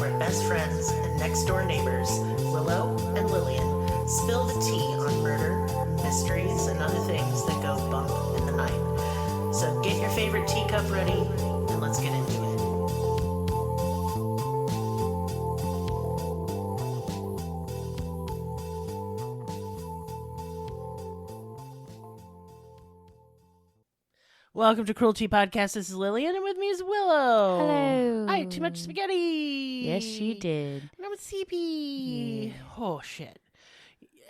where best friends and next-door neighbors, Willow and Lillian, spill the tea on murder, mysteries, and other things that go bump in the night. So get your favorite teacup ready, and let's get into it. Welcome to Cruelty Podcast. This is Lillian, and with me is Willow. Hello. I ate too much spaghetti. Yes, she did. And I'm a CP. Yeah. Oh, shit.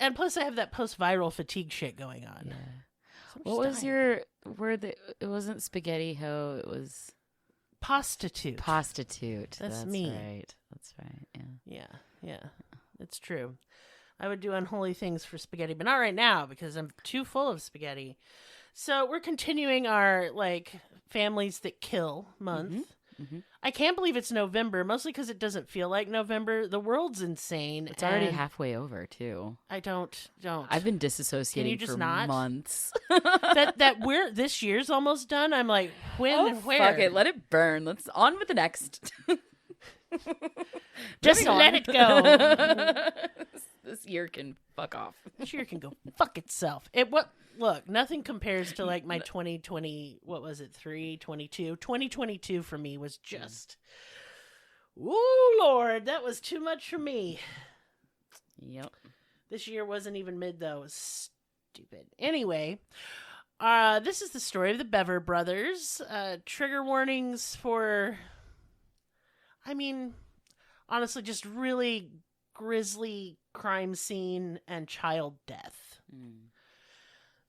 And plus, I have that post-viral fatigue shit going on. Yeah. So what was your word? It wasn't spaghetti ho. It was prostitute. Prostitute. That's me. Right. That's right. Yeah. Yeah. It's true. I would do unholy things for spaghetti, but not right now because I'm too full of spaghetti. So we're continuing our, families that kill month. Mm-hmm. Mm-hmm. I can't believe it's November, mostly because it doesn't feel like November. The world's insane. It's already halfway over, too. I don't. I've been disassociating for months. This year's almost done. I'm like, when and where? Fuck it, let it burn. Let's on with the next. Just let it go. This year can fuck off. This year can go fuck itself. Look, nothing compares to my 2020, what was it, 2022? 2022 for me was just, ooh, Lord, that was too much for me. Yep. This year wasn't even mid, though. It was stupid. Anyway, this is the story of the Bever brothers. Trigger warnings for, honestly, just really grisly crime scene and child death.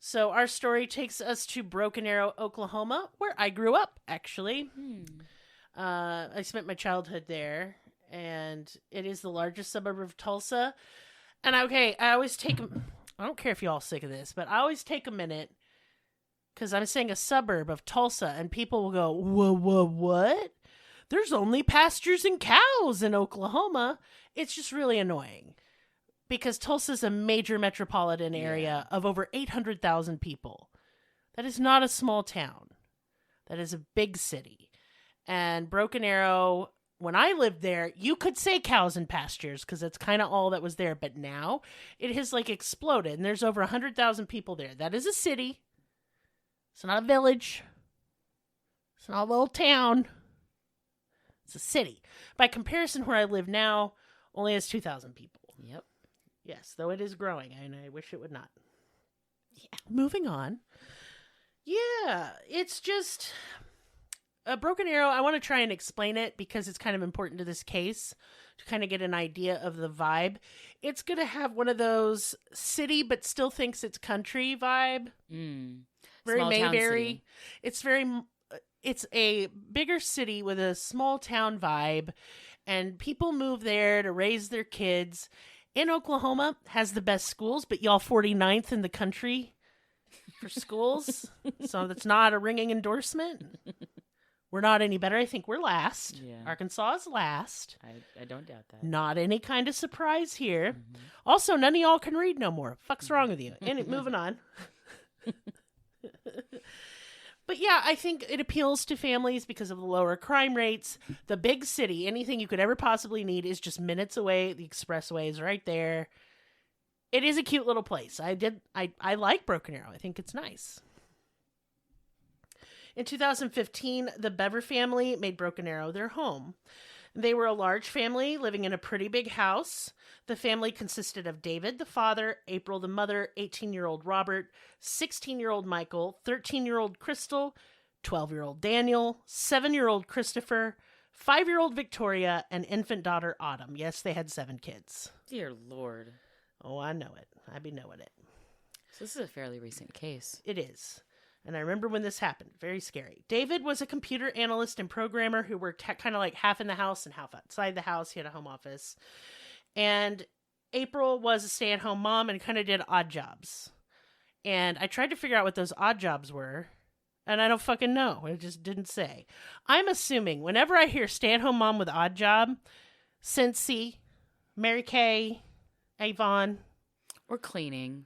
So our story takes us to Broken Arrow, Oklahoma, where I grew up, actually. I spent my childhood there, and it is the largest suburb of Tulsa. And I always take, I don't care if you all sick of this, but I always take a minute, because I'm saying a suburb of Tulsa, and people will go, whoa, what? There's only pastures and cows in Oklahoma. It's just really annoying. Because Tulsa's a major metropolitan area of over 800,000 people. That is not a small town. That is a big city. And Broken Arrow, when I lived there, you could say cows and pastures because that's kind of all that was there. But now it has exploded and there's over 100,000 people there. That is a city. It's not a village. It's not a little town. It's a city. By comparison, where I live now only has 2,000 people. Yep. Yes, though it is growing, and I wish it would not. Yeah. Moving on. Yeah, it's just a Broken Arrow. I want to try and explain it because it's kind of important to this case to kind of get an idea of the vibe. It's going to have one of those city but still thinks it's country vibe. Very small Mayberry. It's a bigger city with a small town vibe, and people move there to raise their kids. In Oklahoma, has the best schools, but y'all 49th in the country for schools. So that's not a ringing endorsement. We're not any better. I think we're last. Yeah. Arkansas is last. I don't doubt that. Not any kind of surprise here. Mm-hmm. Also, none of y'all can read no more. Fuck's wrong with you? Moving on. But yeah, I think it appeals to families because of the lower crime rates. The big city, anything you could ever possibly need is just minutes away. The expressway is right there. It is a cute little place. I like Broken Arrow. I think it's nice. In 2015, the Bever family made Broken Arrow their home. They were a large family living in a pretty big house. The family consisted of David, the father, April, the mother, 18-year-old Robert, 16-year-old Michael, 13-year-old Crystal, 12-year-old Daniel, 7-year-old Christopher, 5-year-old Victoria, and infant daughter Autumn. Yes, they had 7 kids. Dear Lord. Oh, I know it. I be knowing it. So this is a fairly recent case. It is. And I remember when this happened. Very scary. David was a computer analyst and programmer who worked kind of half in the house and half outside the house. He had a home office. And April was a stay-at-home mom and kind of did odd jobs. And I tried to figure out what those odd jobs were. And I don't fucking know. It just didn't say. I'm assuming whenever I hear stay-at-home mom with odd job, Cincy, Mary Kay, Avon. Or cleaning.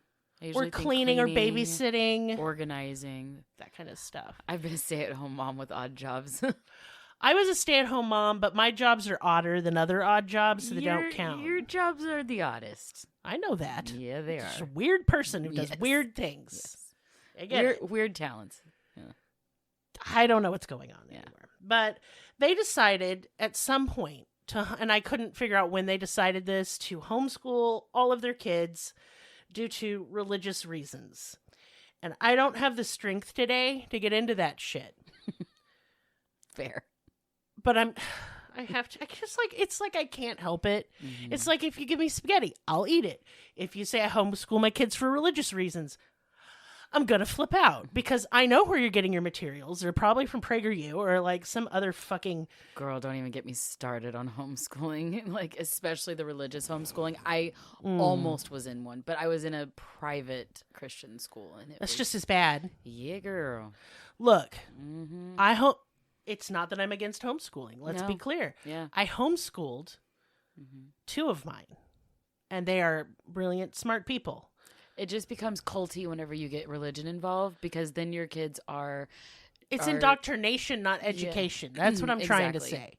Or cleaning or babysitting. Organizing. That kind of stuff. I've been a stay-at-home mom with odd jobs. I was a stay-at-home mom, but my jobs are odder than other odd jobs, so they don't count. Your jobs are the oddest. I know that. Yeah, they Just are. a weird person who does weird things. Yes. I get it. Weird talents. Yeah. I don't know what's going on anymore. But they decided at some point and I couldn't figure out when they decided this, to homeschool all of their kids due to religious reasons. And I don't have the strength today to get into that shit. Fair. But I have to, it's like I can't help it. Mm-hmm. It's like if you give me spaghetti, I'll eat it. If you say I homeschool my kids for religious reasons, I'm going to flip out because I know where you're getting your materials. They're probably from PragerU or like some other fucking... Girl, don't even get me started on homeschooling, like especially the religious homeschooling. I almost was in one, but I was in a private Christian school. And That's just as bad. Yeah, girl. Look, I hope... It's not that I'm against homeschooling. Let's be clear. Yeah. I homeschooled 2 of mine, and they are brilliant, smart people. It just becomes culty whenever you get religion involved because then your kids are... It's indoctrination, not education. Yeah. That's what I'm trying to say.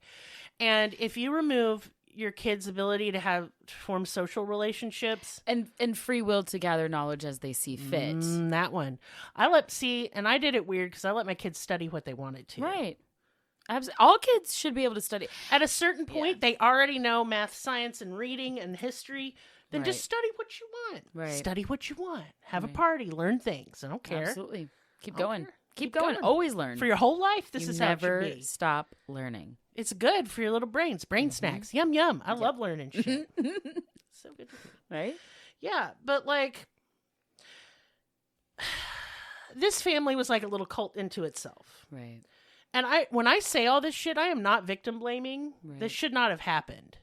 And if you remove your kids' ability to form social relationships... And free will to gather knowledge as they see fit. That one. And I did it weird because I let my kids study what they wanted to. Right. All kids should be able to study. At a certain point, they already know math, science, and reading and history. Then just study what you want. Right. Study what you want. Have a party. Learn things. I don't care. Absolutely. Keep going. Keep going. Always learn. For your whole life, this is how it should be. Never stop learning. It's good for your little brains. Brain snacks. Yum, yum. I love learning shit. So good. Right? Yeah, but like... This family was like a little cult into itself. Right. And when I say all this shit, I am not victim blaming. Right. This should not have happened.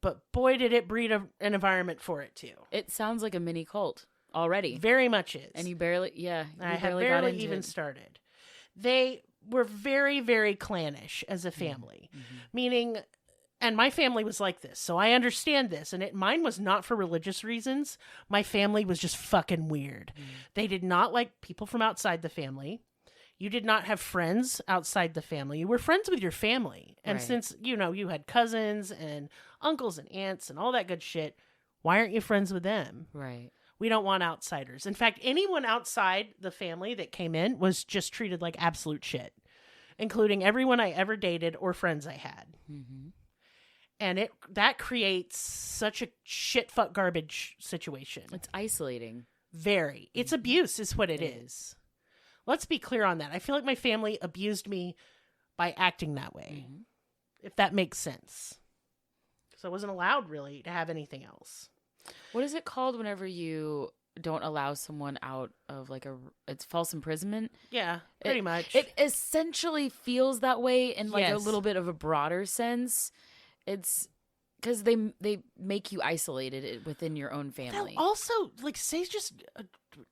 But boy, did it breed an environment for it too. It sounds like a mini cult already. Very much is. And you barely, I have barely even started. They were very, very clannish as a family. Meaning, and my family was like this, so I understand this. And mine was not for religious reasons. My family was just fucking weird. They did not like people from outside the family. You did not have friends outside the family. You were friends with your family. And since, you had cousins and uncles and aunts and all that good shit, why aren't you friends with them? Right. We don't want outsiders. In fact, anyone outside the family that came in was just treated like absolute shit, including everyone I ever dated or friends I had. And that creates such a shit fuck garbage situation. It's isolating. Very. It's abuse is what it is. Let's be clear on that. I feel like my family abused me by acting that way, if that makes sense. So I wasn't allowed really to have anything else. What is it called whenever you don't allow someone out of it's false imprisonment? Yeah, pretty much. It essentially feels that way in a little bit of a broader sense. It's because they make you isolated within your own family. They'll also say just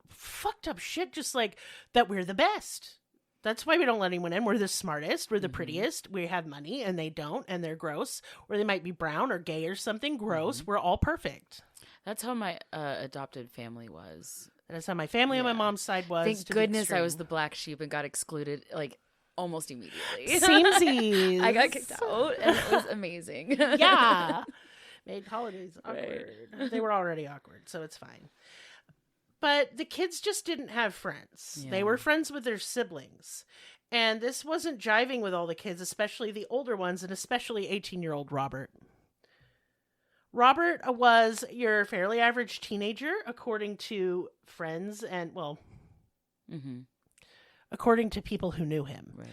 fucked up shit, just like that we're the best. That's why we don't let anyone in. We're the smartest. We're the prettiest. We have money and they don't, and they're gross. Or they might be brown or gay or something gross. We're all perfect. That's how my adopted family was. That's how my family on my mom's side was. Thank goodness I was the black sheep and got excluded almost immediately. Samesies. I got kicked out and it was amazing. Yeah. Made holidays awkward. Right. They were already awkward, so it's fine. But the kids just didn't have friends. Yeah. They were friends with their siblings. And this wasn't jiving with all the kids, especially the older ones, and especially 18-year-old Robert. Robert was your fairly average teenager, according to friends and, according to people who knew him. Right.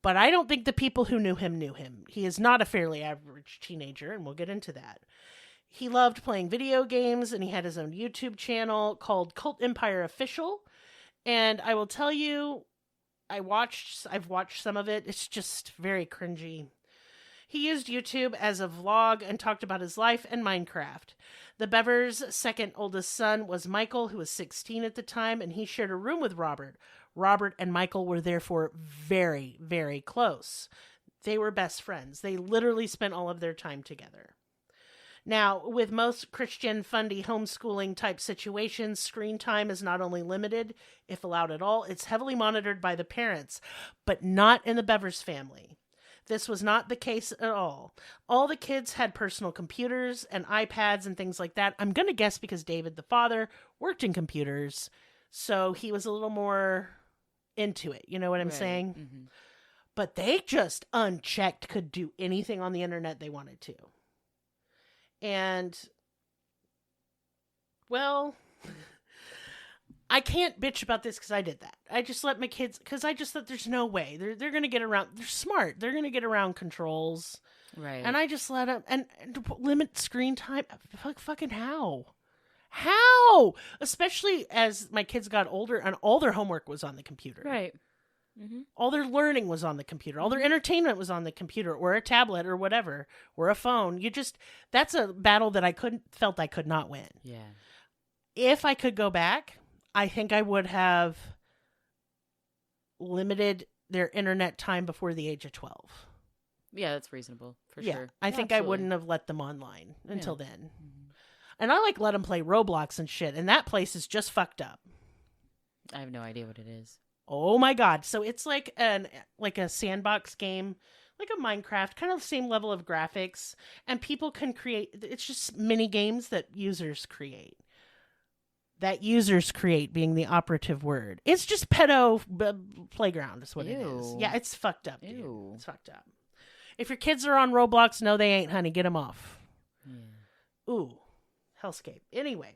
But I don't think the people who knew him knew him. He is not a fairly average teenager, and we'll get into that. He loved playing video games, and he had his own YouTube channel called Cult Empire Official. And I will tell you, I've watched some of it. It's just very cringy. He used YouTube as a vlog and talked about his life and Minecraft. The Bevers' second oldest son was Michael, who was 16 at the time, and he shared a room with Robert. Robert and Michael were therefore very, very close. They were best friends. They literally spent all of their time together. Now, with most Christian fundy homeschooling type situations, screen time is not only limited, if allowed at all, it's heavily monitored by the parents, but not in the Bevers family. This was not the case at all. All the kids had personal computers and iPads and things like that. I'm going to guess because David, the father, worked in computers, so he was a little more into it. You know what I'm saying? Mm-hmm. But they just unchecked could do anything on the internet they wanted to. And, well, I can't bitch about this because I did that. I just let my kids, because I just thought there's no way. They're going to get around, they're smart. They're going to get around controls. Right. And I just let them, and limit screen time. Fucking how? How? Especially as my kids got older and all their homework was on the computer. Right. Mm-hmm. All their learning was on the computer. All their entertainment was on the computer or a tablet or whatever, or a phone. That's a battle that I felt I could not win. Yeah. If I could go back, I think I would have limited their internet time before the age of 12. Yeah, that's reasonable for sure. I think I wouldn't have let them online until then. Mm-hmm. And I let them play Roblox and shit, and that place is just fucked up. I have no idea what it is. Oh my god. So it's like a sandbox game, like a Minecraft, kind of the same level of graphics, and people can create, it's just mini games that users create. That users create being the operative word. It's just pedo playground is what it is. Yeah, it's fucked up, dude. Ew. It's fucked up. If your kids are on Roblox, no they ain't, honey. Get them off. Yeah. Ooh. Hellscape. Anyway.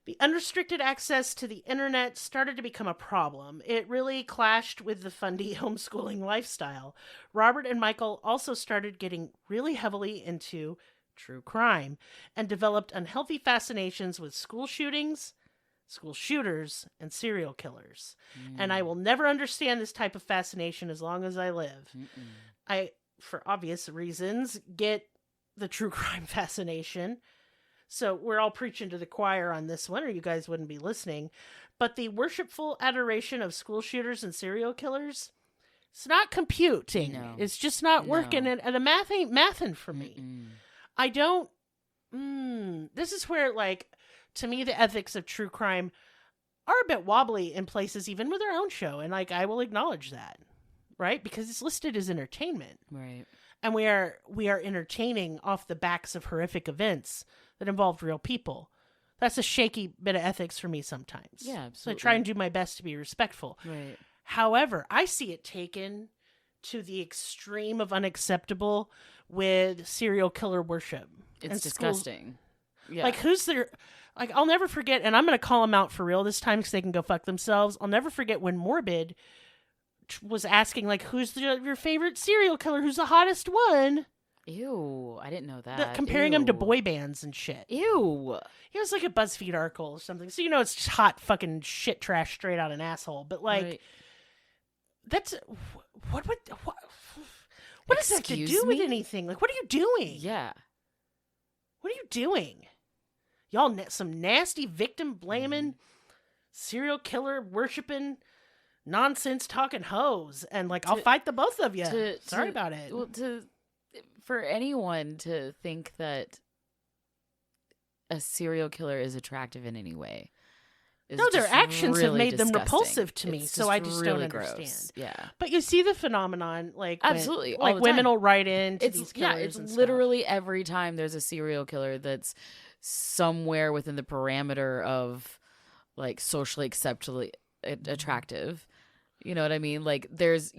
The unrestricted access to the internet started to become a problem. It really clashed with the fundy homeschooling lifestyle. Robert and Michael also started getting really heavily into true crime and developed unhealthy fascinations with school shootings, school shooters, and serial killers. And I will never understand this type of fascination as long as I live. I, for obvious reasons, get the true crime fascination. So we're all preaching to the choir on this one, or you guys wouldn't be listening. But the worshipful adoration of school shooters and serial killers, it's not computing. No. It's just not working. And the math ain't mathing for me. I don't... this is where, to me, the ethics of true crime are a bit wobbly in places, even with our own show. And, I will acknowledge that, right? Because it's listed as entertainment. Right. And we are entertaining off the backs of horrific events that involved real people. That's a shaky bit of ethics for me sometimes. Yeah, absolutely. So I try and do my best to be respectful. Right. However, I see it taken to the extreme of unacceptable with serial killer worship. It's disgusting. Yeah. Who's there? I'll never forget, and I'm going to call them out for real this time because they can go fuck themselves. I'll never forget when Morbid was asking, who's your favorite serial killer? Who's the hottest one? Ew, I didn't know that. Comparing them to boy bands and shit. Ew. It was like a BuzzFeed article or something. So, it's just hot fucking shit trash straight out an asshole. But, right. That's... What does that have to do with anything? What are you doing? Yeah. What are you doing? Y'all, some nasty victim-blaming, serial killer worshiping, nonsense talking hoes. And, I'll fight the both of you. Sorry about it. Well, for anyone to think that a serial killer is attractive in any way. No, their actions really have made disgusting. them repulsive to me, so I just really don't understand. Gross. Yeah. But you see the phenomenon, absolutely, when, women will write in to these killers. Yeah, it's literally every time there's a serial killer that's somewhere within the parameter of socially acceptably attractive. You know what I mean? There's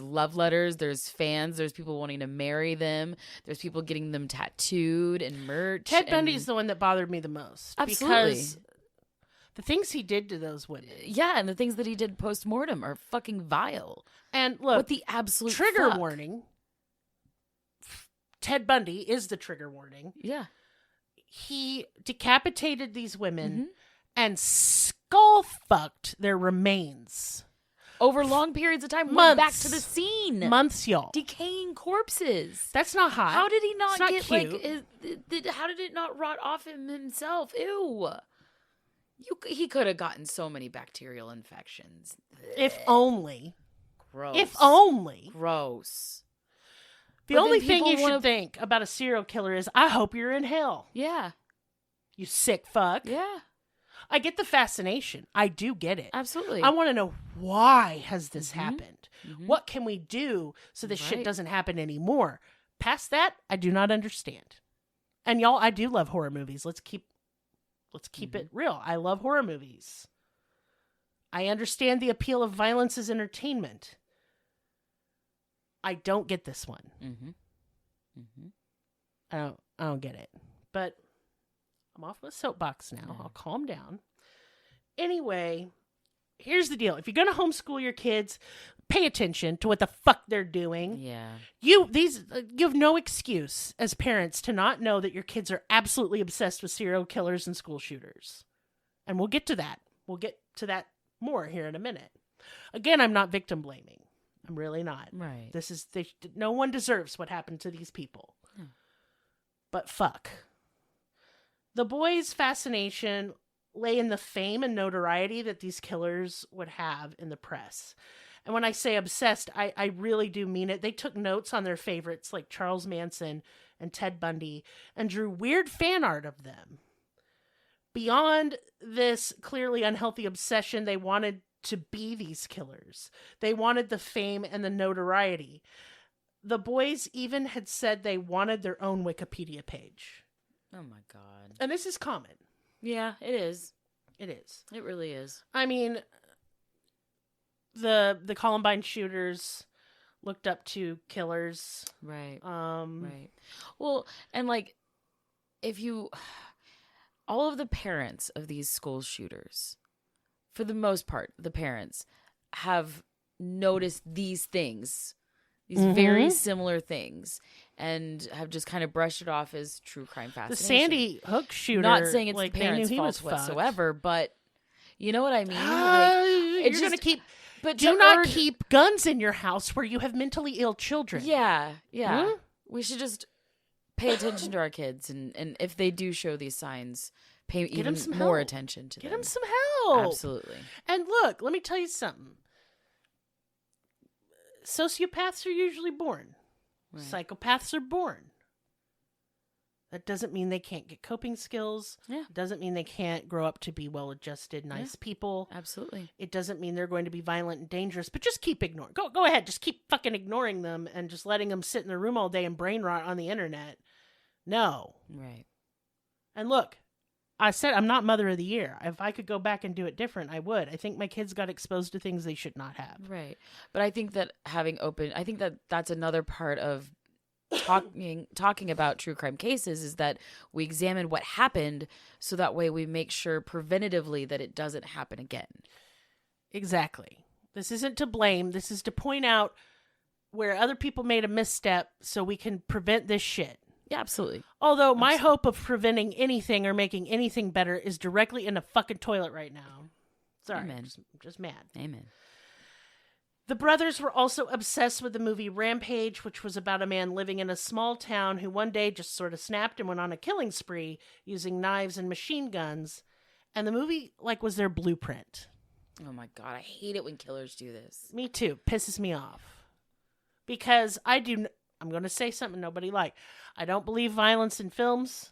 love letters, there's fans, there's people wanting to marry them, there's people getting them tattooed and merch. Ted Bundy's the one that bothered me the most. Absolutely. Because the things he did to those women. Yeah, and the things that he did post-mortem are fucking vile. And look, what the absolute trigger warning. Ted Bundy is the trigger warning. Yeah. He decapitated these women and skull-fucked their remains. Over long periods of time, went back to the scene. Months, y'all. Decaying corpses. That's not hot. How did he not get, cute. How did it not rot off him himself? Ew. He could have gotten so many bacterial infections. If only. Gross. If only. Gross. The only thing you should think about a serial killer is, I hope you're in hell. Yeah. You sick fuck. Yeah. I get the fascination. I do get it. Absolutely. I want to know, why has this happened? What can we do so this shit doesn't happen anymore? Past that, I do not understand. And y'all, I do love horror movies. Let's keep it real. I love horror movies. I understand the appeal of violence as entertainment. I don't get this one. I don't get it. But I'm off my soapbox now. I'll calm down. Anyway, here's the deal. If you're going to homeschool your kids, pay attention to what the fuck they're doing. Yeah. You have no excuse as parents to not know that your kids are absolutely obsessed with serial killers and school shooters. And we'll get to that. We'll get to that more here in a minute. Again, I'm not victim blaming. I'm really not. Right. No one deserves what happened to these people. But fuck. The boys' fascination lay in the fame and notoriety that these killers would have in the press. And when I say obsessed, I really do mean it. They took notes on their favorites like Charles Manson and Ted Bundy and drew weird fan art of them. Beyond this clearly unhealthy obsession, they wanted to be these killers. They wanted the fame and the notoriety. The boys even had said they wanted their own Wikipedia page. Oh my God. And this is common. Yeah, it is. It is. It really is. I mean, the Columbine shooters looked up to killers. Right. Right. Well, and like, all of the parents of these school shooters, for the most part, the parents have noticed these things, these very similar things, and have just kind of brushed it off as true crime fascination. The Sandy Hook shooter. Not saying it's like, the parents' fault whatsoever, but you know what I mean? You're going to keep... But do not keep guns in your house where you have mentally ill children. Yeah, yeah. We should just pay attention to our kids, and if they do show these signs, pay even more attention to them. Get them some help. Absolutely. And look, let me tell you something. Sociopaths are usually born. Right. Psychopaths are born. That doesn't mean they can't get coping skills. Yeah. It doesn't mean they can't grow up to be well-adjusted, nice people. Absolutely. It doesn't mean they're going to be violent and dangerous, but just keep ignoring. Go ahead. Just keep fucking ignoring them and just letting them sit in their room all day and brain rot on the internet. No. Right. And look, I said I'm not mother of the year. If I could go back and do it different, I would. I think my kids got exposed to things they should not have. Right. But I think that I think that that's another part of talking about true crime cases, is that we examine what happened so that way we make sure preventatively that it doesn't happen again. Exactly. This isn't to blame. This is to point out where other people made a misstep so we can prevent this shit. Yeah, absolutely. Although my hope of preventing anything or making anything better is directly in a fucking toilet right now. Sorry. Amen. I'm just mad. Amen. The brothers were also obsessed with the movie Rampage, which was about a man living in a small town who one day just sort of snapped and went on a killing spree using knives and machine guns. And the movie, was their blueprint. Oh my God, I hate it when killers do this. Me too. Pisses me off. Because I'm going to say something nobody liked. I don't believe violence in films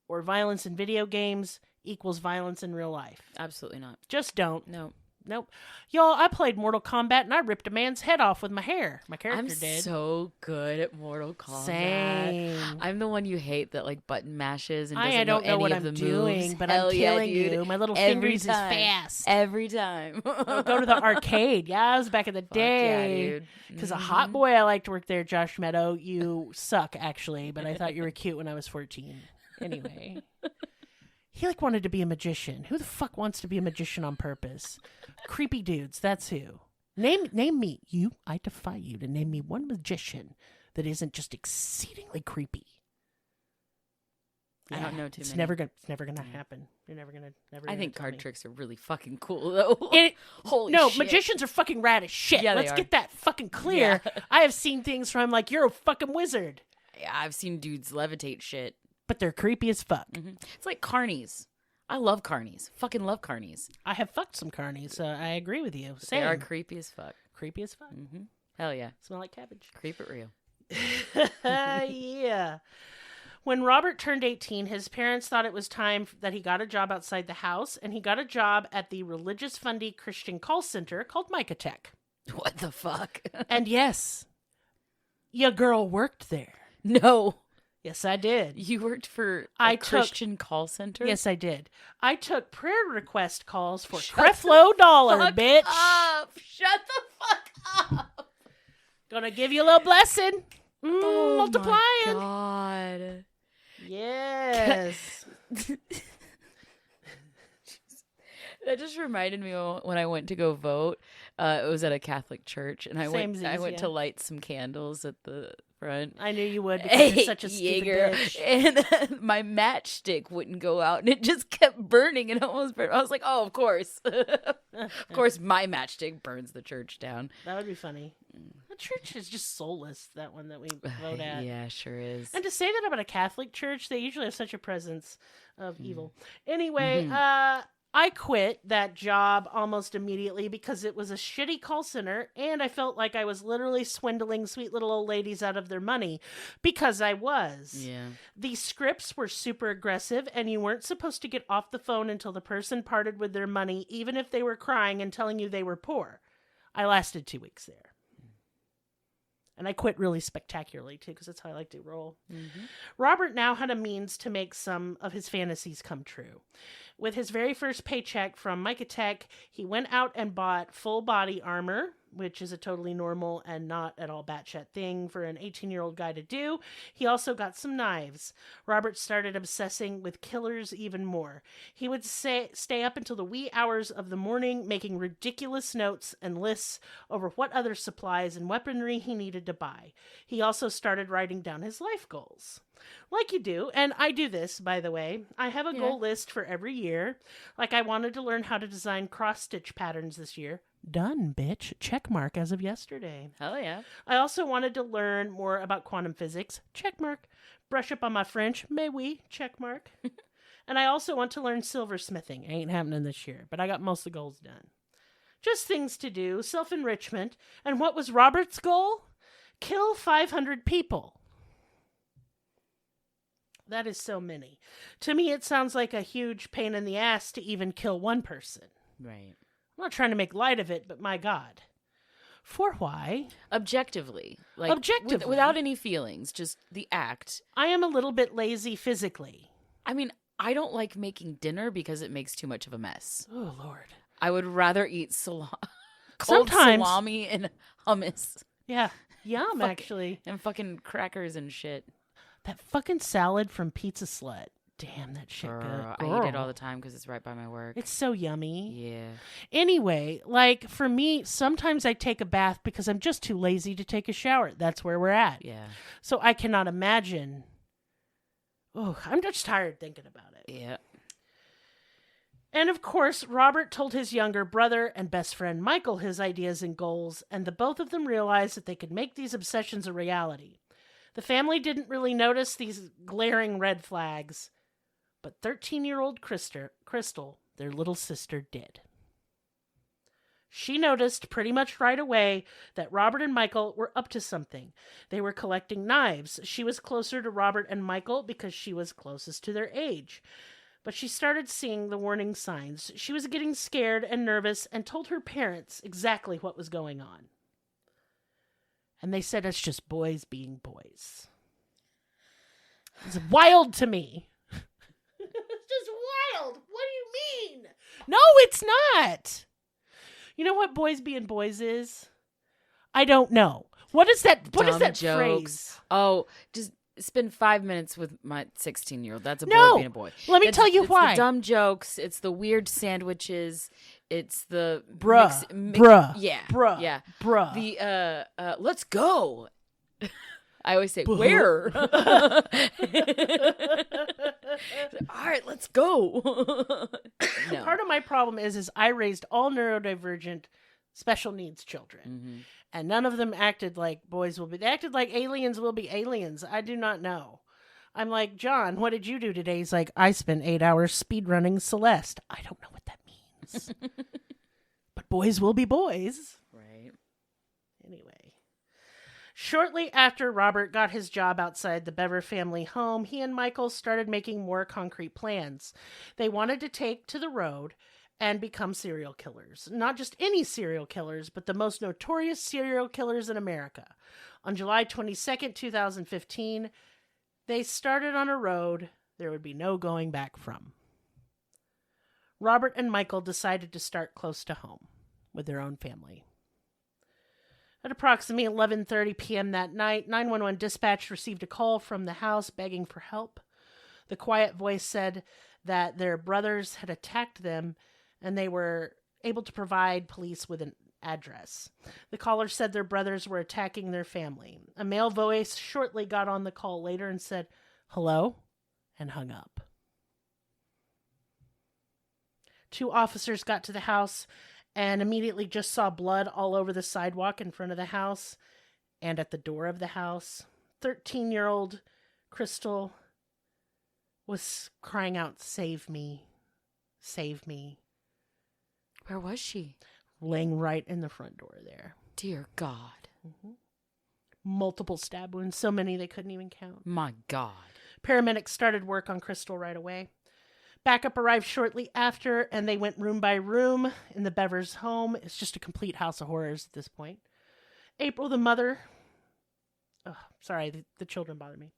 or violence in video games equals violence in real life. Absolutely not. Just don't. Nope. Y'all, I played Mortal Kombat and I ripped a man's head off with my hair. My character did. I'm so good at Mortal Kombat. Same. I'm the one you hate that button mashes and I don't know what I'm doing, but I'm killing you. My little fingers is fast. Every time. I'll go to the arcade. Yeah, I was back in the day. Yeah, dude. Because a hot boy, I like to work there, Josh Meadow. You suck, actually, but I thought you were cute when I was 14. Anyway. He wanted to be a magician. Who the fuck wants to be a magician on purpose? Creepy dudes, that's who. Name me. I defy you to name me one magician that isn't just exceedingly creepy. I don't know too it's many. Never gonna happen. You're never gonna. I think card tricks are really fucking cool though. Holy shit. Magicians are fucking rad as shit. Yeah, Let's get that fucking clear. Yeah. I have seen things from you're a fucking wizard. Yeah, I've seen dudes levitate shit. But they're creepy as fuck. Mm-hmm. It's like carnies. I love carnies. Fucking love carnies. I have fucked some carnies, so I agree with you. They are creepy as fuck. Creepy as fuck. Mm-hmm. Hell yeah. Smell like cabbage. Creep it real. Yeah. When Robert turned 18, his parents thought it was time that he got a job outside the house, and he got a job at the religious fundy Christian call center called Micatech. What the fuck? And yes, your girl worked there. No. Yes, I did. You worked for a Christian call center? Yes, I did. I took prayer request calls for Creflo Dollar, bitch. Shut the fuck up. Gonna give you a little blessing. Oh Multiplying. my God. Yes. That just reminded me when I went to go vote. It was at a Catholic church, and I went to light some candles at the front. I knew you would because you're such a stupid bitch. And my matchstick wouldn't go out, and it just kept burning and almost burned. I was like, oh, of course. Of course, my matchstick burns the church down. That would be funny. The church is just soulless, that one that we vote at. Yeah, sure is. And to say that about a Catholic church, they usually have such a presence of evil. Anyway, I quit that job almost immediately because it was a shitty call center, and I felt like I was literally swindling sweet little old ladies out of their money, because I was. Yeah. The scripts were super aggressive, and you weren't supposed to get off the phone until the person parted with their money, even if they were crying and telling you they were poor. I lasted 2 weeks there. And I quit really spectacularly, too, because that's how I like to roll. Mm-hmm. Robert now had a means to make some of his fantasies come true. With his very first paycheck from Micatech, he went out and bought full body armor, which is a totally normal and not at all batshit thing for an 18-year-old guy to do. He also got some knives. Robert started obsessing with killers even more. He would stay up until the wee hours of the morning, making ridiculous notes and lists over what other supplies and weaponry he needed to buy. He also started writing down his life goals. Like you do, and I do this, by the way. I have a goal list for every year. Like, I wanted to learn how to design cross-stitch patterns this year. Done, bitch. Check mark as of yesterday. Hell yeah. I also wanted to learn more about quantum physics. Check mark. Brush up on my French. Mais oui. Check mark. And I also want to learn silversmithing. Ain't happening this year, but I got most of the goals done. Just things to do, self-enrichment. And what was Robert's goal? Kill 500 people. That is so many. To me, it sounds like a huge pain in the ass to even kill one person. Right. I'm not trying to make light of it, but my God. For why? Objectively. Without any feelings, just the act. I am a little bit lazy physically. I mean, I don't like making dinner because it makes too much of a mess. Oh, Lord. I would rather eat cold Sometimes. salami and hummus. Yeah. Yum, actually. And fucking crackers and shit. That fucking salad from Pizza Slut. Damn, that shit good. Girl. I eat it all the time because it's right by my work. It's so yummy. Yeah. Anyway, like, for me, sometimes I take a bath because I'm just too lazy to take a shower. That's where we're at. Yeah. So I cannot imagine. Oh, I'm just tired thinking about it. Yeah. And of course, Robert told his younger brother and best friend Michael his ideas and goals, and the both of them realized that they could make these obsessions a reality. The family didn't really notice these glaring red flags, but 13-year-old Crystal, their little sister, did. She noticed pretty much right away that Robert and Michael were up to something. They were collecting knives. She was closer to Robert and Michael because she was closest to their age. But she started seeing the warning signs. She was getting scared and nervous and told her parents exactly what was going on. And they said it's just boys being boys. It's wild to me. It's just wild. What do you mean? No, it's not. You know what boys being boys is? I don't know. What is that? What is that jokes. Phrase? Oh, just spend 5 minutes with my 16-year-old. That's a boy being a boy. Let me tell you why. It's the dumb jokes. It's the weird sandwiches. It's the bruh. Yeah. Bruh. Yeah. Bruh. The let's go. I always say, where? All right, let's go. No. Part of my problem is I raised all neurodivergent special needs children. Mm-hmm. And none of them acted like boys will be. They acted like aliens will be aliens. I do not know. I'm like, John, what did you do today? He's like, I spent 8 hours speedrunning Celeste. I don't know what that means. But boys will be boys. Right. Anyway. Shortly after Robert got his job outside the Bever family home, he and Michael started making more concrete plans. They wanted to take to the road and become serial killers. Not just any serial killers, but the most notorious serial killers in America. On July 22nd, 2015, they started on a road there would be no going back from. Robert and Michael decided to start close to home with their own family. At approximately 11:30 p.m. that night, 911 dispatch received a call from the house begging for help. The quiet voice said that their brothers had attacked them and they were able to provide police with an address. The caller said their brothers were attacking their family. A male voice shortly got on the call later and said, "Hello?" and hung up. 2 officers got to the house and immediately just saw blood all over the sidewalk in front of the house and at the door of the house. 13-year-old Crystal was crying out, "Save me, save me." Where was she? Laying right in the front door there. Dear God. Mm-hmm. Multiple stab wounds, so many they couldn't even count. My God. Paramedics started work on Crystal right away. Backup arrived shortly after, and they went room by room in the Bevers home. It's just a complete house of horrors at this point. April, the mother... the children bother me.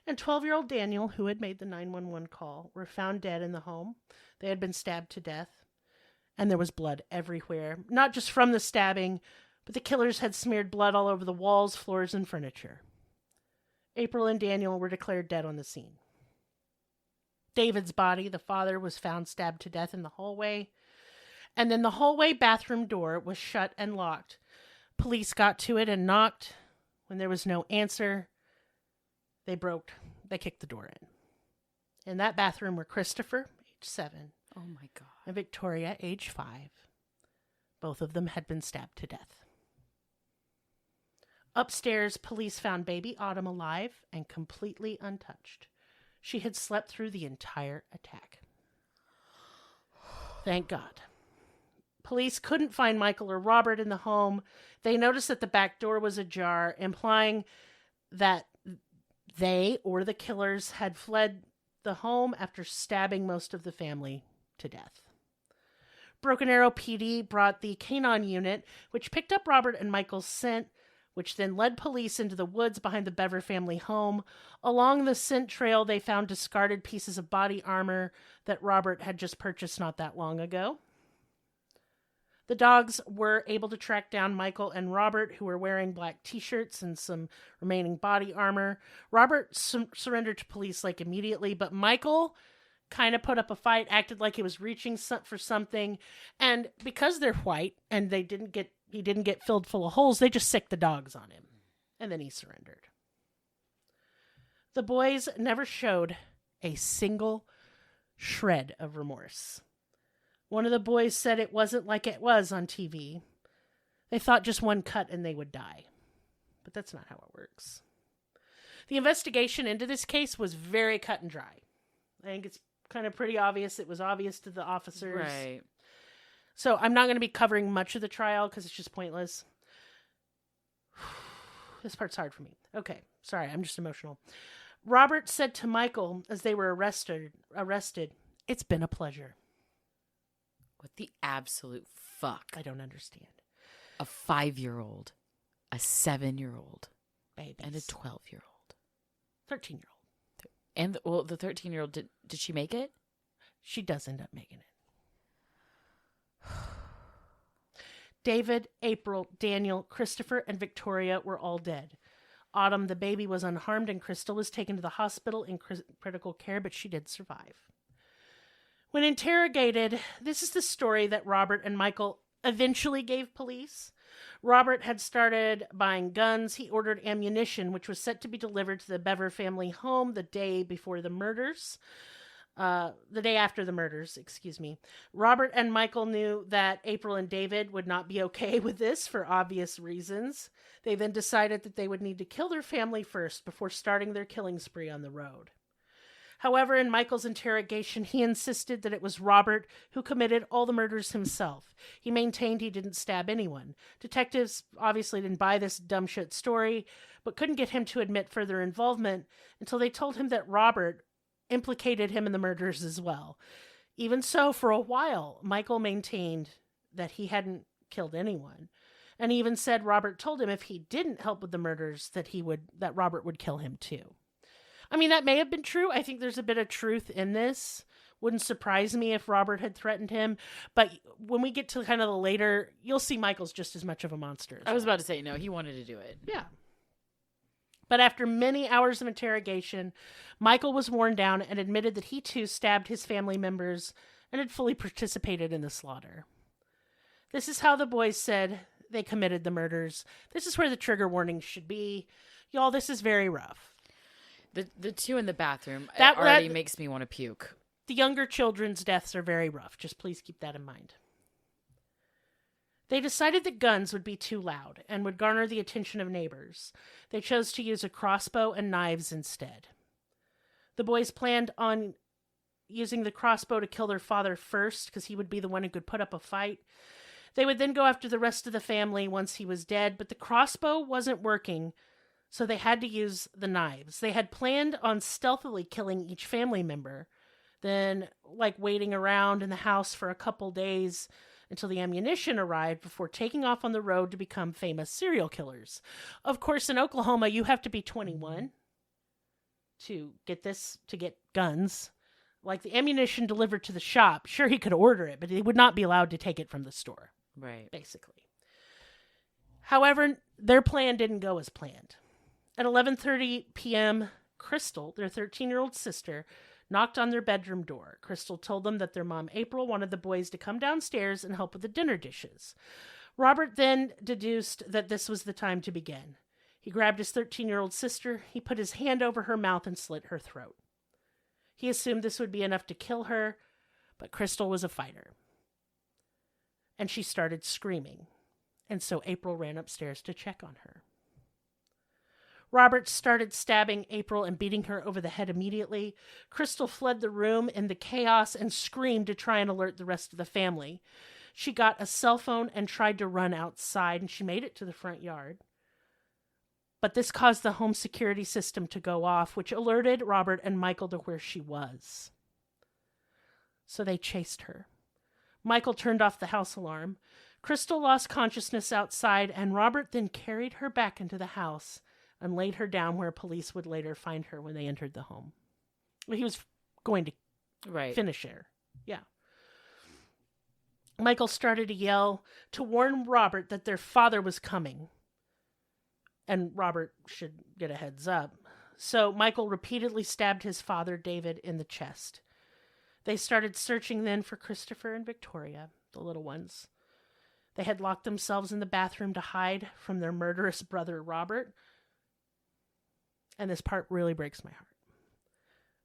And 12-year-old Daniel, who had made the 911 call, were found dead in the home. They had been stabbed to death. And there was blood everywhere. Not just from the stabbing, but the killers had smeared blood all over the walls, floors, and furniture. April and Daniel were declared dead on the scene. David's body, the father, was found stabbed to death in the hallway. And then the hallway bathroom door was shut and locked. Police got to it and knocked. When there was no answer, they kicked the door in. In that bathroom were Christopher, age 7. Oh my God. And Victoria, age 5. Both of them had been stabbed to death. Upstairs, police found baby Autumn alive and completely untouched. She had slept through the entire attack. Thank God. Police couldn't find Michael or Robert in the home. They noticed that the back door was ajar, implying that they or the killers had fled the home after stabbing most of the family to death. Broken Arrow PD brought the canine unit, which picked up Robert and Michael's scent, which then led police into the woods behind the Bever family home. Along the scent trail, they found discarded pieces of body armor that Robert had just purchased not that long ago. The dogs were able to track down Michael and Robert, who were wearing black t-shirts and some remaining body armor. Robert surrendered to police immediately, but Michael kind of put up a fight, acted like he was reaching for something, and because they're white and he didn't get filled full of holes, they just sicked the dogs on him, and then he surrendered. The boys never showed a single shred of remorse. One of the boys said it wasn't like it was on TV. They thought just one cut and they would die. But that's not how it works. The investigation into this case was very cut and dry. I think it's kind of pretty obvious. It was obvious to the officers. Right. So I'm not going to be covering much of the trial because it's just pointless. This part's hard for me. Okay, sorry, I'm just emotional. Robert said to Michael as they were arrested, "It's been a pleasure." What the absolute fuck? I don't understand. A 5-year-old, a 7-year-old, Babies. and a 12-year-old. 13-year-old. And the 13-year-old, did she make it? She does end up making it. David, April, Daniel, Christopher, and Victoria were all dead. Autumn, the baby, was unharmed, and Crystal was taken to the hospital in critical care, but she did survive. When interrogated, this is the story that Robert and Michael eventually gave police. Robert had started buying guns. He ordered ammunition, which was set to be delivered to the Bever family home the day after the murders, Robert and Michael knew that April and David would not be okay with this for obvious reasons. They then decided that they would need to kill their family first before starting their killing spree on the road. However, in Michael's interrogation, he insisted that it was Robert who committed all the murders himself. He maintained he didn't stab anyone. Detectives obviously didn't buy this dumb shit story, but couldn't get him to admit further involvement until they told him that Robert implicated him in the murders as well. Even so, for a while, Michael maintained that he hadn't killed anyone, and he even said Robert told him if he didn't help with the murders that Robert would kill him too. I mean, that may have been true. I think there's a bit of truth in this. Wouldn't surprise me if Robert had threatened him, but when we get to kind of the later, you'll see Michael's just as much of a monster. I was about to say, no, he wanted to do it. Yeah. But after many hours of interrogation, Michael was worn down and admitted that he too stabbed his family members and had fully participated in the slaughter. This is how the boys said they committed the murders. This is where the trigger warning should be. Y'all, this is very rough. The two in the bathroom That already makes me want to puke. The younger children's deaths are very rough. Just please keep that in mind. They decided that guns would be too loud and would garner the attention of neighbors. They chose to use a crossbow and knives instead. The boys planned on using the crossbow to kill their father first, because he would be the one who could put up a fight. They would then go after the rest of the family once he was dead, but the crossbow wasn't working, so they had to use the knives. They had planned on stealthily killing each family member, then waiting around in the house for a couple days until the ammunition arrived before taking off on the road to become famous serial killers. Of course, in Oklahoma, you have to be 21 to get guns. Like the ammunition delivered to the shop, sure, he could order it, but he would not be allowed to take it from the store. Right. Basically. However, their plan didn't go as planned. At 11:30 p.m., Crystal, their 13-year-old sister, knocked on their bedroom door. Crystal told them that their mom, April, wanted the boys to come downstairs and help with the dinner dishes. Robert then deduced that this was the time to begin. He grabbed his 13-year-old sister, he put his hand over her mouth and slit her throat. He assumed this would be enough to kill her, but Crystal was a fighter. And she started screaming, and so April ran upstairs to check on her. Robert started stabbing April and beating her over the head immediately. Crystal fled the room in the chaos and screamed to try and alert the rest of the family. She got a cell phone and tried to run outside, and she made it to the front yard. But this caused the home security system to go off, which alerted Robert and Michael to where she was. So they chased her. Michael turned off the house alarm. Crystal lost consciousness outside, and Robert then carried her back into the house and laid her down where police would later find her when they entered the home. He was going to finish her. Yeah. Michael started to yell to warn Robert that their father was coming. And Robert should get a heads up. So Michael repeatedly stabbed his father, David, in the chest. They started searching then for Christopher and Victoria, the little ones. They had locked themselves in the bathroom to hide from their murderous brother, Robert. And this part really breaks my heart.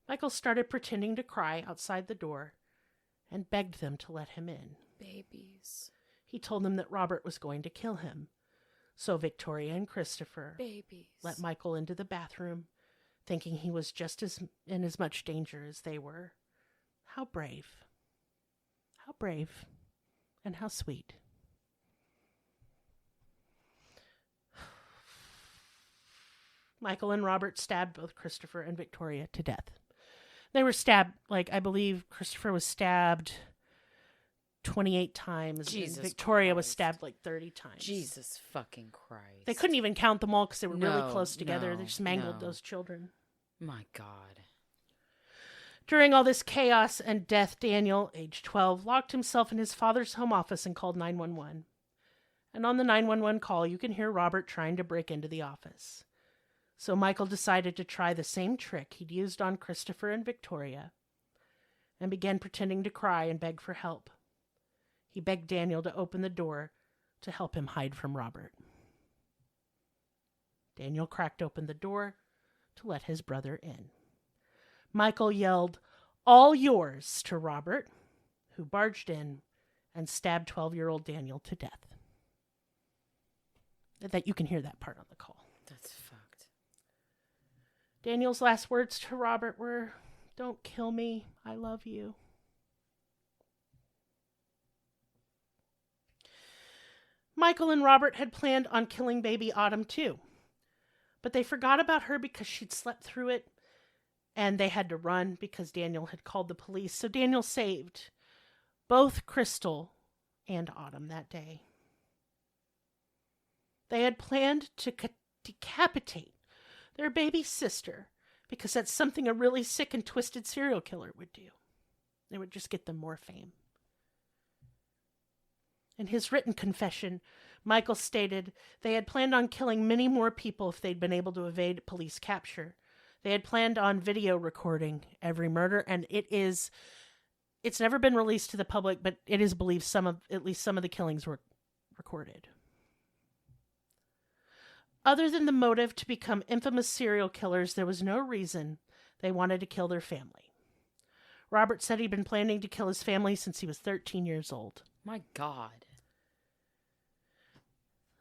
Michael started pretending to cry outside the door and begged them to let him in. Babies. He told them that Robert was going to kill him. So Victoria and Christopher let Michael into the bathroom, thinking he was just in as much danger as they were. How brave. How brave. And how sweet. Michael and Robert stabbed both Christopher and Victoria to death. They were stabbed, I believe Christopher was stabbed 28 times. Jesus and Victoria Christ. Was stabbed 30 times. Jesus fucking Christ. They couldn't even count them all because they were really close together. They just mangled those children. My God. During all this chaos and death, Daniel, age 12, locked himself in his father's home office and called 911. And on the 911 call, you can hear Robert trying to break into the office. So Michael decided to try the same trick he'd used on Christopher and Victoria and began pretending to cry and beg for help. He begged Daniel to open the door to help him hide from Robert. Daniel cracked open the door to let his brother in. Michael yelled, "All yours," to Robert, who barged in and stabbed 12-year-old Daniel to death. That you can hear that part on the call. That's fucked. Daniel's last words to Robert were, Don't kill me. I love you. Michael and Robert had planned on killing baby Autumn too. But they forgot about her because she'd slept through it, and they had to run because Daniel had called the police. So Daniel saved both Crystal and Autumn that day. They had planned to decapitate their baby sister because that's something a really sick and twisted serial killer would do. It would just get them more fame. In his written confession, Michael stated they had planned on killing many more people if they'd been able to evade police capture. They had planned on video recording every murder, and it's never been released to the public, but it is believed at least some of the killings were recorded. Other than the motive to become infamous serial killers, there was no reason they wanted to kill their family. Robert said he'd been planning to kill his family since he was 13 years old. My God.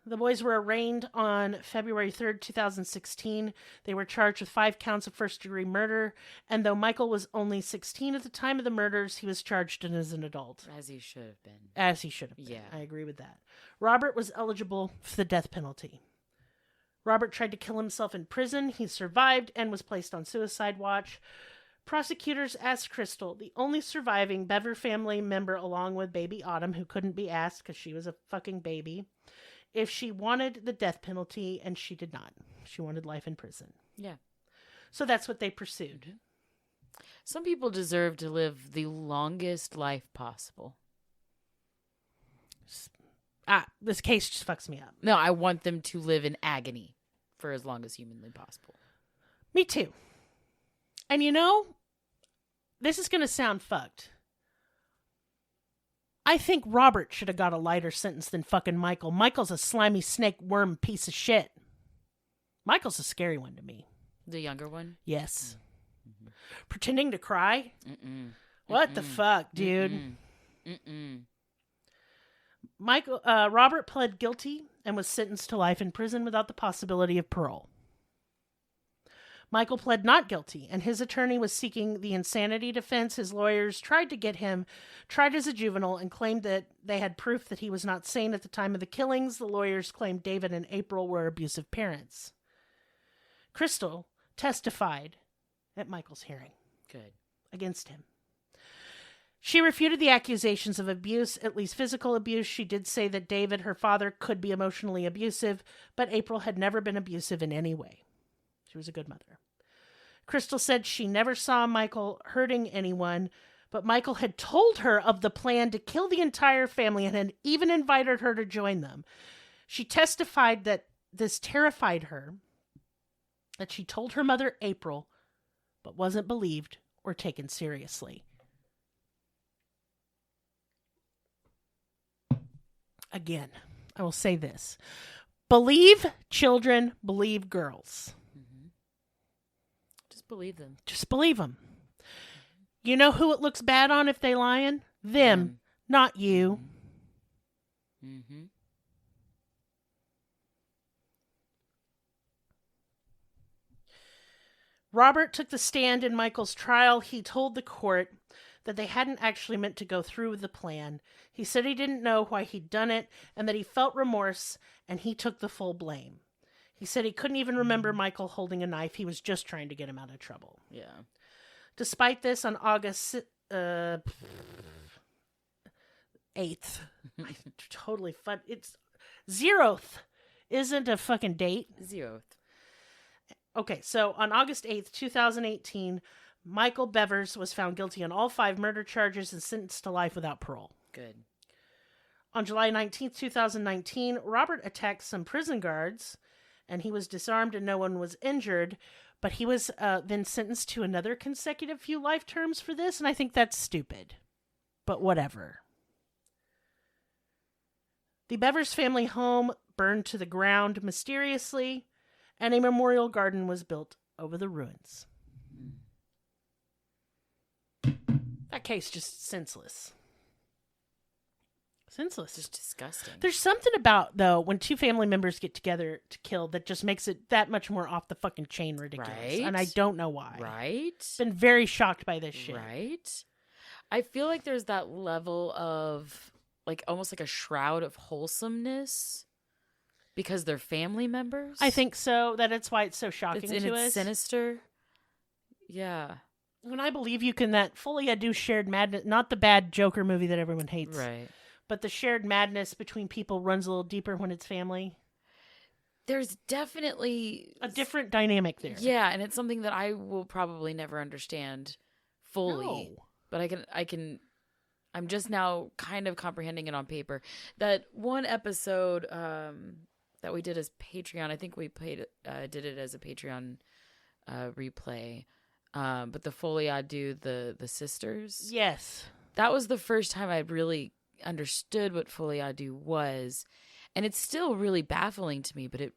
The boys were arraigned on February 3rd, 2016. They were charged with 5 counts of first-degree murder, and though Michael was only 16 at the time of the murders, he was charged as an adult. As he should have been. As he should have been. Yeah. I agree with that. Robert was eligible for the death penalty. Robert tried to kill himself in prison. He survived and was placed on suicide watch. Prosecutors asked Crystal, the only surviving Bever family member along with baby Autumn, who couldn't be asked because she was a fucking baby, if she wanted the death penalty, and she did not. She wanted life in prison. Yeah. So that's what they pursued. Some people deserve to live the longest life possible. This case just fucks me up. No, I want them to live in agony for as long as humanly possible. Me too. And you know, this is going to sound fucked. I think Robert should have got a lighter sentence than fucking Michael. Michael's a slimy snake worm piece of shit. Michael's a scary one to me. The younger one? Yes. Mm-hmm. Pretending to cry? Mm-mm. What the fuck, dude? Robert pled guilty and was sentenced to life in prison without the possibility of parole. Michael pled not guilty, and his attorney was seeking the insanity defense. His lawyers tried to get him tried as a juvenile and claimed that they had proof that he was not sane at the time of the killings. The lawyers claimed David and April were abusive parents. Crystal testified at Michael's hearing. Good. Against him. She refuted the accusations of abuse, at least physical abuse. She did say that David, her father, could be emotionally abusive, but April had never been abusive in any way. She was a good mother. Crystal said she never saw Michael hurting anyone, but Michael had told her of the plan to kill the entire family and had even invited her to join them. She testified that this terrified her, that she told her mother, April, but wasn't believed or taken seriously. Again, I will say this. Believe children, believe girls. Just believe them. Just believe them. You know who it looks bad on if they lying? Them, not you. Mm-hmm. Robert took the stand in Michael's trial. He told the court that they hadn't actually meant to go through with the plan. He said he didn't know why he'd done it and that he felt remorse, and he took the full blame. He said he couldn't even remember Michael holding a knife. He was just trying to get him out of trouble. Yeah. Despite this, on August 8th, totally fun. It's 0th. Isn't a fucking date. 0th. Okay, so on August 8th, 2018, Michael Bevers was found guilty on all 5 murder charges and sentenced to life without parole. Good. On July 19th, 2019, Robert attacked some prison guards, and he was disarmed and no one was injured, but he was then sentenced to another consecutive few life terms for this, and I think that's stupid. But whatever. The Bevers family home burned to the ground mysteriously, and a memorial garden was built over the ruins. That case just senseless. Senseless. Just disgusting. There's something about, though, when two family members get together to kill that just makes it that much more off the fucking chain ridiculous. Right? And I don't know why. Right? Been very shocked by this shit. Right? I feel like there's that level of, like, almost like a shroud of wholesomeness because they're family members. I think so. That's why it's so shocking to us. It's sinister. Yeah. When I believe you can, that fully I do shared madness, not the bad Joker movie that everyone hates. Right. But the shared madness between people runs a little deeper when it's family. There's definitely a different dynamic there. Yeah, and it's something that I will probably never understand fully. No. But I'm just now kind of comprehending it on paper. That one episode that we did as Patreon, I think we did it as a Patreon replay. But the Folie à Deux, the sisters. Yes. That was the first time I really understood what Folie à Deux was. And it's still really baffling to me, but it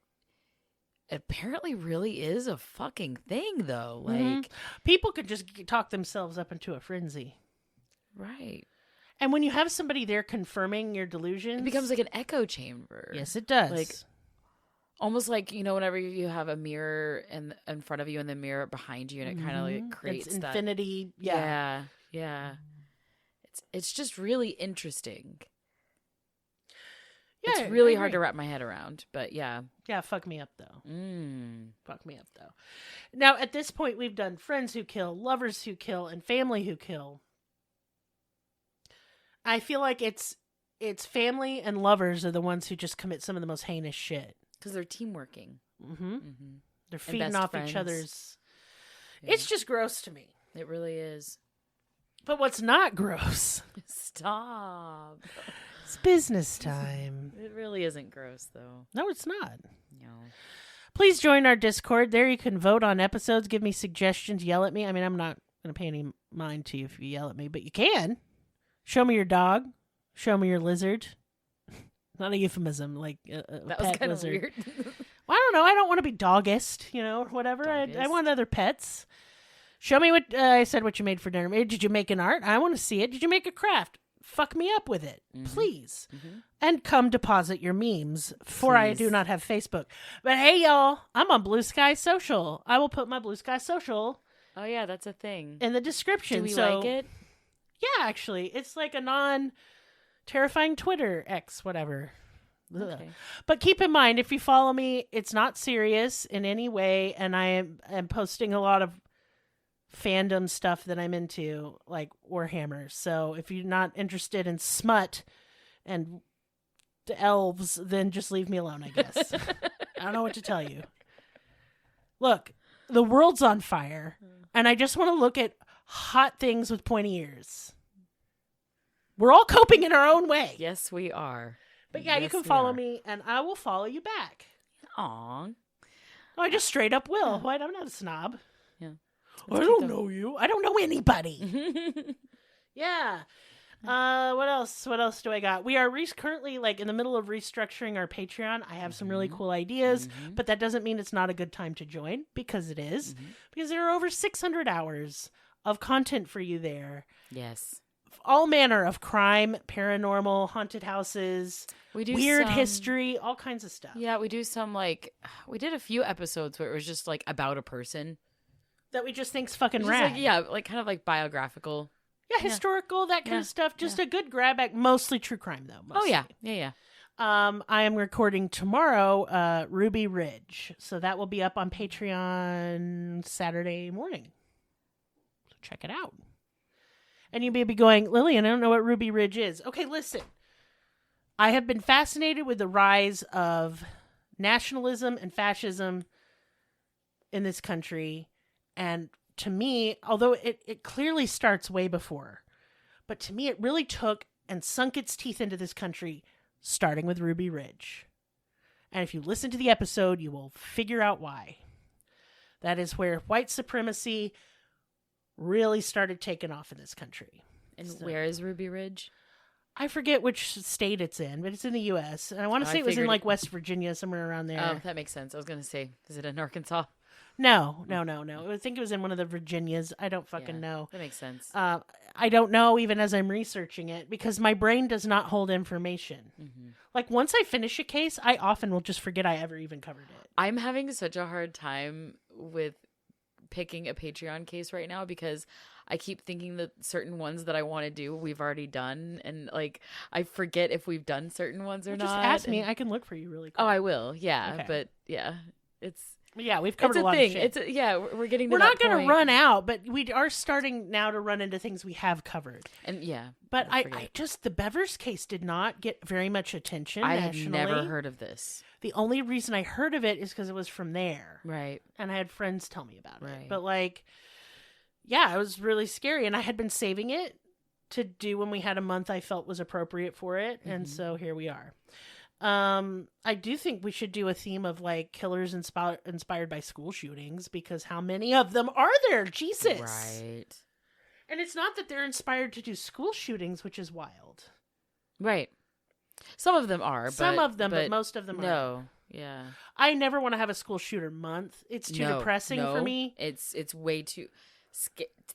apparently really is a fucking thing, though. Like, people could just talk themselves up into a frenzy. Right. And when you have somebody there confirming your delusions, it becomes like an echo chamber. Yes, it does. Like, almost like, whenever you have a mirror in front of you and the mirror behind you, and it kind of like creates it's infinity. Yeah. It's just really interesting. Yeah, it's really hard to wrap my head around, but yeah. Yeah, fuck me up, though. Fuck me up, though. Now, at this point, we've done friends who kill, lovers who kill, and family who kill. I feel like it's family and lovers are the ones who just commit some of the most heinous shit. Because they're teamworking. They're feeding off friends. Each other's. Yeah. It's just gross to me. It really is. But what's not gross? Stop. It's business time. It really isn't gross, though. No, it's not. No. Please join our Discord. There you can vote on episodes, give me suggestions, yell at me. I mean, I'm not going to pay any mind to you if you yell at me, but you can. Show me your dog. Show me your lizard. Not a euphemism, like a that pet was kind lizard. of weird. Well, I don't know. I don't want to be doggist, or whatever. I want other pets. Show me what I said what you made for dinner. Did you make an art? I want to see it. Did you make a craft? Fuck me up with it, please. And come deposit your memes, for I do not have Facebook. But hey, y'all, I'm on Blue Sky Social. I will put my Blue Sky Social. Oh, yeah, that's a thing. In the description. Do we like it? Yeah, actually. It's like a non-terrifying Twitter X, whatever. Okay. But keep in mind, if you follow me, it's not serious in any way, and I am posting a lot of fandom stuff that I'm into, like Warhammer. So if you're not interested in smut and the elves, then just leave me alone, I guess. I don't know what to tell you. Look, the world's on fire, and I just want to look at hot things with pointy ears. We're all coping in our own way. Yes, we are. But yeah, you can follow me, and I will follow you back. Aw. I just straight up will. What? I'm not a snob. Yeah. I don't know you. I don't know anybody. Yeah. What else? What else do I got? We are currently in the middle of restructuring our Patreon. I have some really cool ideas, but that doesn't mean it's not a good time to join, because it is. Because there are over 600 hours of content for you there. Yes. All manner of crime, paranormal, haunted houses, weird history, all kinds of stuff. Yeah, we do some we did a few episodes where it was just about a person that we just think's fucking rad. Kind of biographical. Yeah, historical, that kind of stuff. Just a good grab at mostly true crime, though. Mostly. Oh, yeah. I am recording tomorrow Ruby Ridge. So that will be up on Patreon Saturday morning. So check it out. And you may be going, Lillian, I don't know what Ruby Ridge is. Okay, listen. I have been fascinated with the rise of nationalism and fascism in this country. And to me, although it clearly starts way before, but to me it really took and sunk its teeth into this country, starting with Ruby Ridge. And if you listen to the episode, you will figure out why. That is where white supremacy really started taking off in this country. And where is Ruby Ridge? I forget which state it's in, but it's in the U.S. And I want to say it was in West Virginia, somewhere around there. Oh, that makes sense. I was going to say, is it in Arkansas? No. I think it was in one of the Virginias. I don't fucking know. That makes sense. I don't know even as I'm researching it because my brain does not hold information. Mm-hmm. Like once I finish a case, I often will just forget I ever even covered it. I'm having such a hard time with picking a Patreon case right now because I keep thinking that certain ones that I want to do, we've already done. And like, I forget if we've done certain ones or not. Just ask me. I can look for you really quick. Oh, I will. Yeah. Okay. But yeah, we've covered a lot of shit. We're getting to We're that not going point. to run out, but we are starting now to run into things we have covered. And yeah. But I just, the Bevers case did not get very much attention I nationally. had never heard of this. The only reason I heard of it is because it was from there. Right. And I had friends tell me about Right. it. But like, yeah, it was really scary. And I had been saving it to do when we had a month I felt was appropriate for it. Mm-hmm. And so here we are. I do think we should do a theme of like killers inspired by school shootings because how many of them are there? Jesus. Right. And it's not that they're inspired to do school shootings, which is wild. Right. Some of them are. But most of them aren't. No. Yeah. I never want to have a school shooter month. It's too depressing for me. It's way too.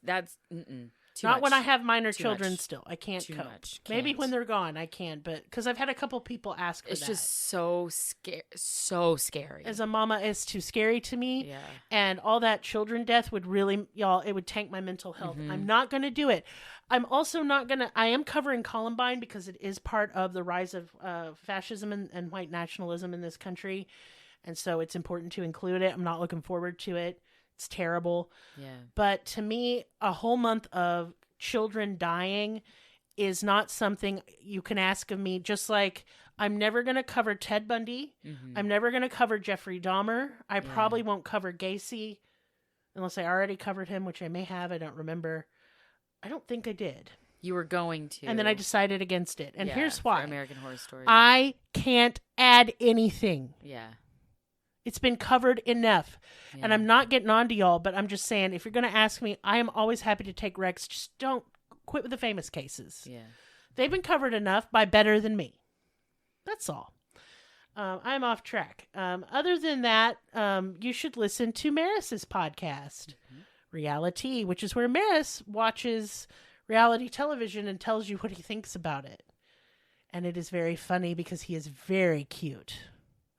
That's too not much. when I have minor Too children much. still. I can't Too cope. much. Maybe Can't. when they're gone, I can. But because I've had a couple people ask for it's that. just so scary. As a mama, it's too scary to me. Yeah. And all that children death would really, it would tank my mental health. Mm-hmm. I'm not going to do it. I'm also not going to, I am covering Columbine because it is part of the rise of fascism and white nationalism in this country. And so it's important to include it. I'm not looking forward to it. It's terrible. Yeah. But to me, a whole month of children dying is not something you can ask of me. Just like I'm never going to cover Ted Bundy. Mm-hmm. I'm never going to cover Jeffrey Dahmer. I probably won't cover Gacy unless I already covered him, which I may have. I don't remember. I don't think I did. You were going to. And then I decided against it. And here's why. For American Horror Story. I can't add anything. Yeah. It's been covered enough. Yeah. And I'm not getting on to y'all, but I'm just saying, if you're going to ask me, I am always happy to take recs. Just don't quit with the famous cases. Yeah. They've been covered enough by Better Than Me. That's all. I'm off track. Other than that, you should listen to Maris's podcast, Reality, which is where Maris watches reality television and tells you what he thinks about it. And it is very funny because he is very cute.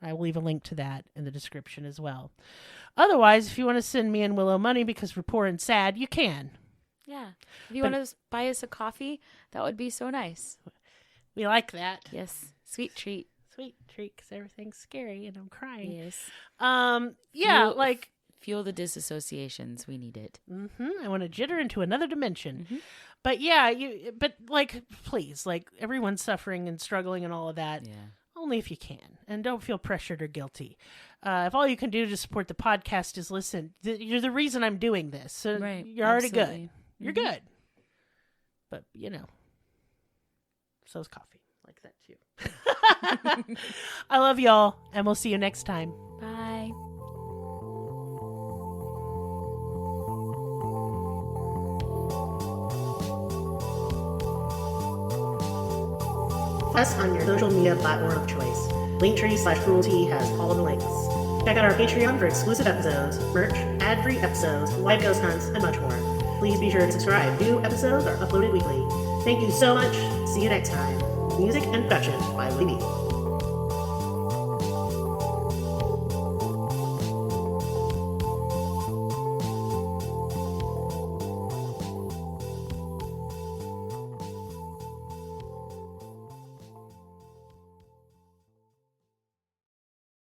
I will leave a link to that in the description as well. Otherwise, if you want to send me and Willow money because we're poor and sad, you can. Yeah. If you want to buy us a coffee, that would be so nice. We like that. Yes. Sweet treat. Sweet treat because everything's scary and I'm crying. Yes. Yeah, fuel the disassociations. We need it. I want to jitter into another dimension. Mm-hmm. But yeah, please, everyone's suffering and struggling and all of that. Yeah. Only if you can. And don't feel pressured or guilty. If all you can do to support the podcast is listen, you're the reason I'm doing this. So you're already good. You're good. But, so's coffee. Like that too. I love y'all, and we'll see you next time. Bye. Us on your social media platform of choice. Linktree/Cruelty has all the links. Check out our Patreon for exclusive episodes, merch, ad-free episodes, live ghost hunts, and much more. Please be sure to subscribe. New episodes are uploaded weekly. Thank you so much. See you next time. Music and production by Libby.